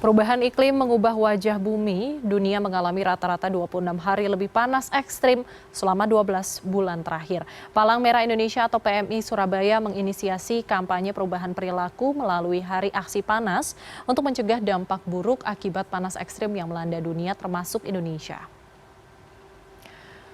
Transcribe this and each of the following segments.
Perubahan iklim mengubah wajah bumi, dunia mengalami rata-rata 26 hari lebih panas ekstrim selama 12 bulan terakhir. Palang Merah Indonesia atau PMI Surabaya menginisiasi kampanye perubahan perilaku melalui Hari Aksi Panas untuk mencegah dampak buruk akibat panas ekstrim yang melanda dunia termasuk Indonesia.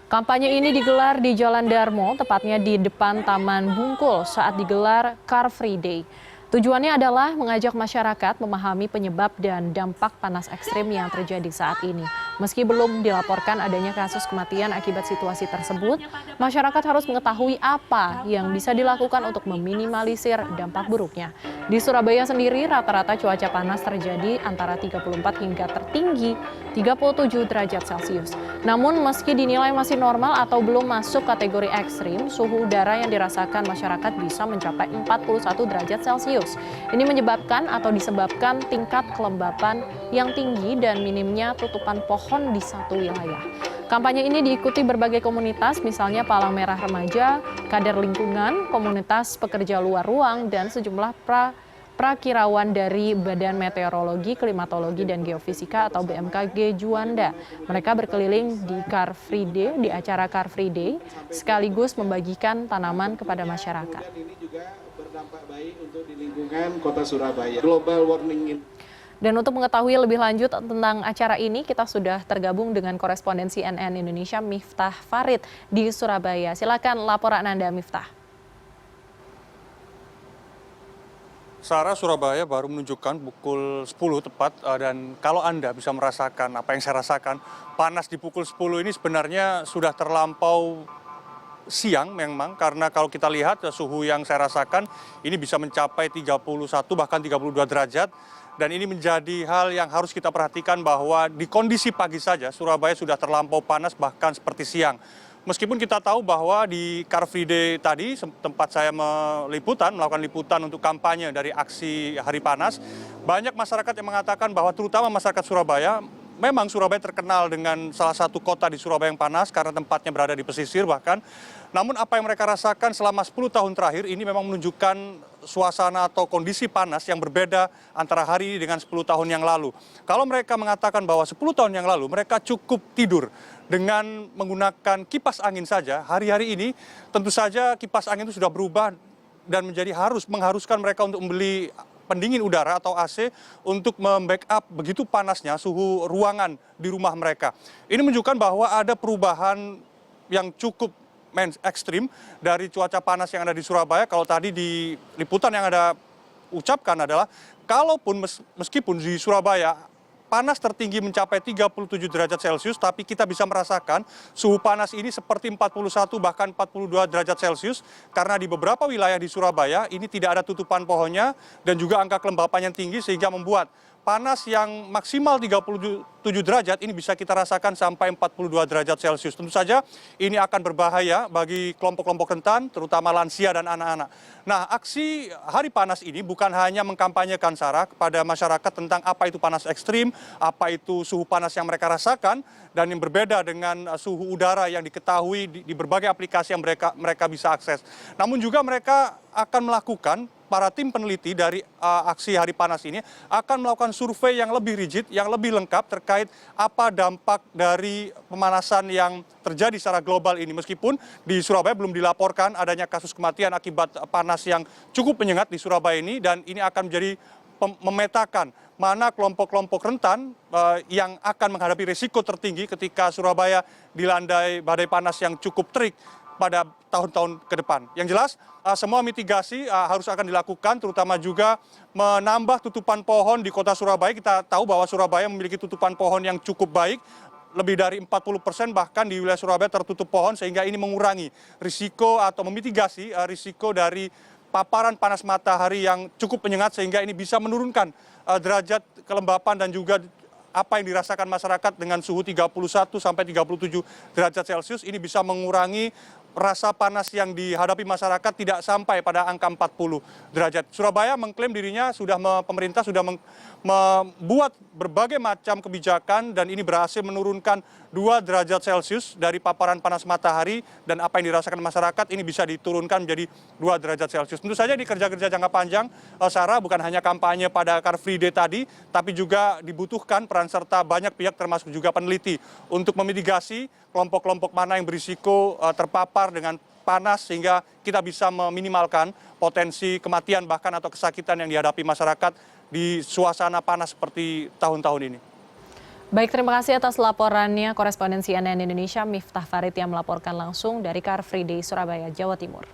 Kampanye ini digelar di Jalan Darmo, tepatnya di depan Taman Bungkul saat digelar Car Free Day. Tujuannya adalah mengajak masyarakat memahami penyebab dan dampak panas ekstrim yang terjadi saat ini. Meski belum dilaporkan adanya kasus kematian akibat situasi tersebut, masyarakat harus mengetahui apa yang bisa dilakukan untuk meminimalisir dampak buruknya. Di Surabaya sendiri, rata-rata cuaca panas terjadi antara 34 hingga tertinggi 37 derajat Celcius. Namun meski dinilai masih normal atau belum masuk kategori ekstrim, suhu udara yang dirasakan masyarakat bisa mencapai 41 derajat Celcius. Ini menyebabkan atau disebabkan tingkat kelembapan yang tinggi dan minimnya tutupan pohon di satu wilayah. Kampanye ini diikuti berbagai komunitas, misalnya Palang Merah Remaja, Kader Lingkungan, komunitas pekerja luar ruang, dan sejumlah prakirawan dari Badan Meteorologi, Klimatologi, dan Geofisika atau BMKG Juanda. Mereka berkeliling di di acara Car Free Day, sekaligus membagikan tanaman kepada masyarakat. Ini juga berdampak baik untuk di lingkungan Kota Surabaya. Global warming. Dan untuk mengetahui lebih lanjut tentang acara ini, kita sudah tergabung dengan korespondensi CNN Indonesia Miftah Farid di Surabaya. Silakan laporan Anda, Miftah. Sarah, Surabaya baru menunjukkan pukul 10 tepat dan kalau Anda bisa merasakan apa yang saya rasakan, panas di pukul 10 ini sebenarnya sudah terlampau siang memang, karena kalau kita lihat suhu yang saya rasakan ini bisa mencapai 31 bahkan 32 derajat. Dan ini menjadi hal yang harus kita perhatikan bahwa di kondisi pagi saja Surabaya sudah terlampau panas bahkan seperti siang. Meskipun kita tahu bahwa di Car Free Day tadi tempat saya melakukan liputan untuk kampanye dari aksi Hari Panas, banyak masyarakat yang mengatakan bahwa terutama masyarakat Surabaya, memang Surabaya terkenal dengan salah satu kota di Surabaya yang panas karena tempatnya berada di pesisir bahkan. Namun apa yang mereka rasakan selama 10 tahun terakhir ini memang menunjukkan suasana atau kondisi panas yang berbeda antara hari ini dengan 10 tahun yang lalu. Kalau mereka mengatakan bahwa 10 tahun yang lalu mereka cukup tidur dengan menggunakan kipas angin saja, hari-hari ini tentu saja kipas angin itu sudah berubah dan mengharuskan mereka untuk membeli pendingin udara atau AC untuk membackup begitu panasnya suhu ruangan di rumah mereka. Ini menunjukkan bahwa ada perubahan yang cukup ekstrim dari cuaca panas yang ada di Surabaya. Kalau tadi di liputan yang ada ucapkan adalah, kalaupun meskipun di Surabaya panas tertinggi mencapai 37 derajat Celcius, tapi kita bisa merasakan suhu panas ini seperti 41 bahkan 42 derajat Celcius, karena di beberapa wilayah di Surabaya ini tidak ada tutupan pohonnya dan juga angka kelembapan yang tinggi sehingga membuat panas yang maksimal 37 derajat ini bisa kita rasakan sampai 42 derajat Celcius. Tentu saja ini akan berbahaya bagi kelompok-kelompok rentan, terutama lansia dan anak-anak. Nah, aksi Hari Panas ini bukan hanya mengkampanyekan, Sarah, kepada masyarakat tentang apa itu panas ekstrim, apa itu suhu panas yang mereka rasakan, dan yang berbeda dengan suhu udara yang diketahui di berbagai aplikasi yang mereka bisa akses. Namun juga mereka akan melakukan, para tim peneliti dari aksi Hari Panas ini akan melakukan survei yang lebih rigid, yang lebih lengkap terkait apa dampak dari pemanasan yang terjadi secara global ini. Meskipun di Surabaya belum dilaporkan adanya kasus kematian akibat panas yang cukup menyengat di Surabaya ini, dan ini akan menjadi memetakan mana kelompok-kelompok rentan yang akan menghadapi risiko tertinggi ketika Surabaya dilandai badai panas yang cukup terik pada tahun-tahun ke depan. Yang jelas, semua mitigasi harus akan dilakukan, terutama juga menambah tutupan pohon di kota Surabaya. Kita tahu bahwa Surabaya memiliki tutupan pohon yang cukup baik, lebih dari 40% bahkan di wilayah Surabaya tertutup pohon, sehingga ini mengurangi risiko atau memitigasi risiko dari paparan panas matahari yang cukup menyengat, sehingga ini bisa menurunkan derajat kelembapan dan juga apa yang dirasakan masyarakat dengan suhu 31 sampai 37 derajat Celcius. Ini bisa mengurangi rasa panas yang dihadapi masyarakat tidak sampai pada angka 40 derajat. Surabaya mengklaim dirinya pemerintah sudah membuat berbagai macam kebijakan dan ini berhasil menurunkan 2 derajat Celcius dari paparan panas matahari, dan apa yang dirasakan masyarakat ini bisa diturunkan menjadi 2 derajat Celcius. Tentu saja di kerja-kerja jangka panjang, Sarah, bukan hanya kampanye pada Car Free Day tadi, tapi juga dibutuhkan peran serta banyak pihak termasuk juga peneliti untuk memitigasi kelompok-kelompok mana yang berisiko terpapar dengan panas sehingga kita bisa meminimalkan potensi kematian bahkan atau kesakitan yang dihadapi masyarakat di suasana panas seperti tahun-tahun ini. Baik, terima kasih atas laporannya korespondensi CNN Indonesia Miftah Farid yang melaporkan langsung dari Car Free Day Surabaya, Jawa Timur.